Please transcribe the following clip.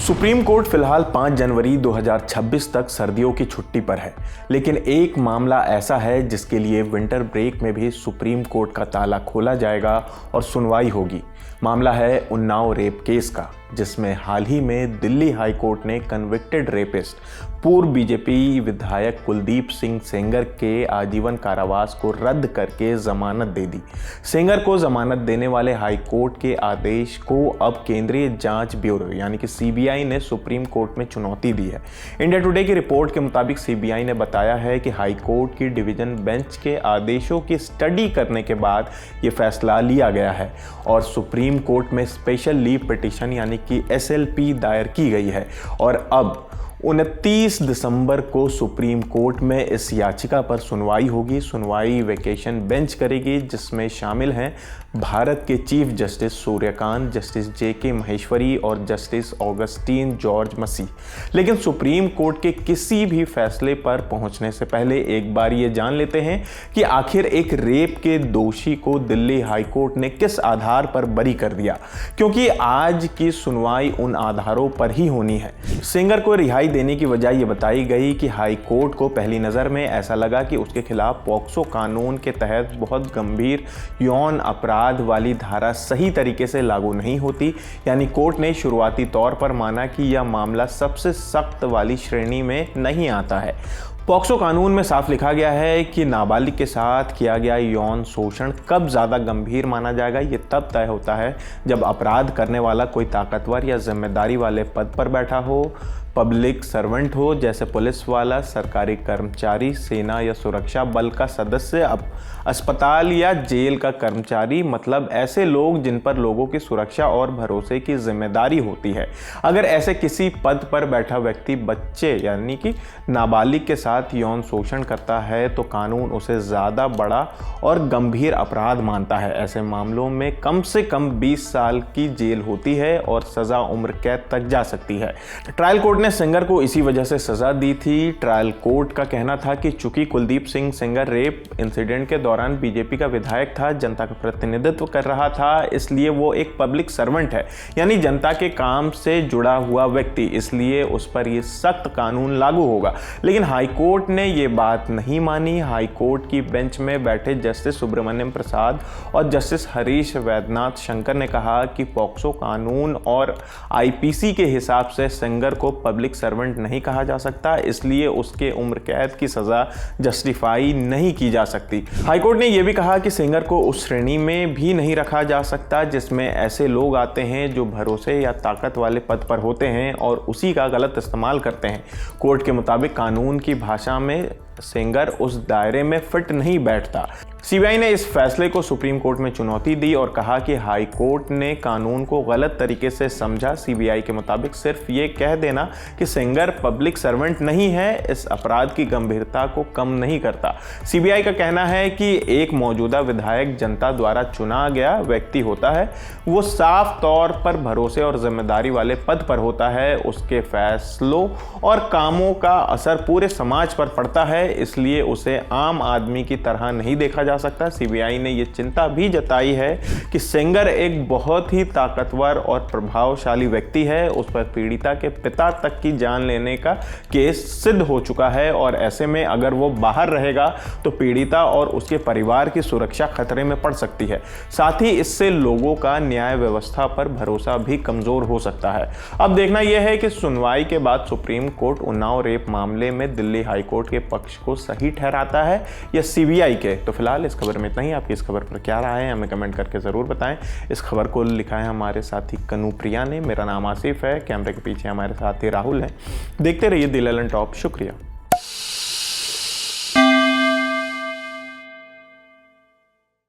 Supreme court फिलहाल 5 जनवरी 2026 तक सर्दियों की छुट्टी पर है, लेकिन एक मामला ऐसा है जिसके लिए विंटर ब्रेक में भी सुप्रीम कोर्ट का ताला खोला जाएगा और सुनवाई होगी। मामला है उन्नाव रेप केस का, जिसमें हाल ही में दिल्ली हाई कोर्ट ने कन्विक्टेड रेपिस्ट पूर्व बीजेपी विधायक कुलदीप सिंह सेंगर के आजीवन कारावास को रद्द करके जमानत दे दी। सेंगर को जमानत देने वाले हाई कोर्ट के आदेश को अब केंद्रीय जांच ब्यूरो यानी कि सीबीआई ने सुप्रीम कोर्ट में चुनौती दी है। इंडिया टुडे की रिपोर्ट के मुताबिक सीबीआई ने बताया है कि हाई कोर्ट की डिवीजन बेंच के आदेशों की स्टडी करने के बाद ये फैसला लिया गया है और सुप्रीम कोर्ट में स्पेशल लीव पिटीशन यानी कि एसएलपी दायर की गई है और अब 29 दिसंबर को सुप्रीम कोर्ट में इस याचिका पर सुनवाई होगी। सुनवाई वेकेशन बेंच करेगी, जिसमें शामिल हैं भारत के चीफ जस्टिस सूर्यकांत, जस्टिस जेके महेश्वरी और जस्टिस ऑगस्टीन जॉर्ज मसी। लेकिन सुप्रीम कोर्ट के किसी भी फैसले पर पहुंचने से पहले एक बार ये जान लेते हैं कि आखिर एक रेप के दोषी को दिल्ली हाई कोर्ट ने किस आधार पर बरी कर दिया, क्योंकि आज की सुनवाई उन आधारों पर ही होनी है। सेंगर को रिहाई देने की वजह यह बताई गई कि हाई कोर्ट को पहली नज़र में ऐसा लगा कि उसके खिलाफ पॉक्सो कानून के तहत बहुत गंभीर यौन अपराध वाली धारा सही तरीके से लागू नहीं होती। यानी कोर्ट ने शुरुआती तौर पर माना कि यह मामला सबसे सख्त वाली श्रेणी में नहीं आता है। पॉक्सो कानून में साफ लिखा गया है कि नाबालिग के साथ किया गया यौन शोषण कब ज़्यादा गंभीर माना जाएगा, ये तब तय होता है जब अपराध करने वाला कोई ताकतवर या जिम्मेदारी वाले पद पर बैठा हो, पब्लिक सर्वेंट हो जैसे पुलिस वाला, सरकारी कर्मचारी, सेना या सुरक्षा बल का सदस्य, अस्पताल या जेल का कर्मचारी, मतलब ऐसे लोग जिन पर लोगों की सुरक्षा और भरोसे की जिम्मेदारी होती है। अगर ऐसे किसी पद पर बैठा व्यक्ति बच्चे यानी कि नाबालिग के साथ यौन शोषण करता है तो कानून उसे ज़्यादा बड़ा और गंभीर अपराध मानता है। ऐसे मामलों में कम से कम 20 साल की जेल होती है और सज़ा उम्र कैद तक जा सकती है। ट्रायल कोर्ट ने सेंगर को इसी वजह से सजा दी थी। ट्रायल कोर्ट का कहना था कि चूंकि कुलदीप सिंह सेंगर रेप इंसिडेंट के दौरान बीजेपी का विधायक था, जनता का प्रतिनिधित्व कर रहा था, इसलिए वो एक पब्लिक सर्वेंट है यानी जनता के काम से जुड़ा हुआ व्यक्ति, इसलिए उस पर ये सख्त कानून लागू होगा। लेकिन हाई कोर्ट ने ये बात नहीं मानी। हाई कोर्ट की बेंच में बैठे जस्टिस सुब्रमण्यम प्रसाद और जस्टिस हरीश वैद्यनाथ शंकर ने कहा कि पॉक्सो कानून और आईपीसी के हिसाब से सेंगर को पब्लिक सर्वेंट नहीं कहा जा सकता, इसलिए उसके उम्र कैद की सजा जस्टिफाई नहीं की जा सकती। हाईकोर्ट ने यह भी कहा कि सेंगर को उस श्रेणी में भी नहीं रखा जा सकता जिसमें ऐसे लोग आते हैं जो भरोसे या ताकत वाले पद पर होते हैं और उसी का गलत इस्तेमाल करते हैं। कोर्ट के मुताबिक कानून की भाषा में सेंगर उस दायरे में फिट नहीं बैठता। सीबीआई ने इस फैसले को सुप्रीम कोर्ट में चुनौती दी और कहा कि हाई कोर्ट ने कानून को गलत तरीके से समझा। सीबीआई के मुताबिक सिर्फ ये कह देना कि सेंगर पब्लिक सर्वेंट नहीं है इस अपराध की गंभीरता को कम नहीं करता। सीबीआई का कहना है कि एक मौजूदा विधायक जनता द्वारा चुना गया व्यक्ति होता है, वो साफ तौर पर भरोसे और जिम्मेदारी वाले पद पर होता है, उसके फैसलों और कामों का असर पूरे समाज पर पड़ता है, इसलिए उसे आम आदमी की तरह नहीं देखा जा सकता। सीबीआई ने यह चिंता भी जताई है कि सेंगर एक बहुत ही ताकतवर और प्रभावशाली व्यक्ति है, उस पर पीड़िता के पिता तक की जान लेने का केस सिद्ध हो चुका है और ऐसे में अगर वो बाहर रहेगा तो पीड़िता और उसके परिवार की सुरक्षा खतरे में पड़ सकती है। साथ ही इससे लोगों का न्याय व्यवस्था पर भरोसा भी कमजोर हो सकता है। अब देखना यह है कि सुनवाई के बाद सुप्रीम कोर्ट उन्नाव रेप मामले में दिल्ली हाई कोर्ट के पक्ष को सही ठहराता है या सीबीआई के। तो फिलहाल इस खबर में इतना ही। आपकी इस खबर पर क्या राय है हमें कमेंट करके ज़रूर बताएं। इस खबर को लिखा है हमारे साथी कनुप्रिया ने। मेरा नाम आसिफ है, कैमरे के पीछे हमारे साथी राहुल है। देखते रहिए दी ललन टॉप। शुक्रिया।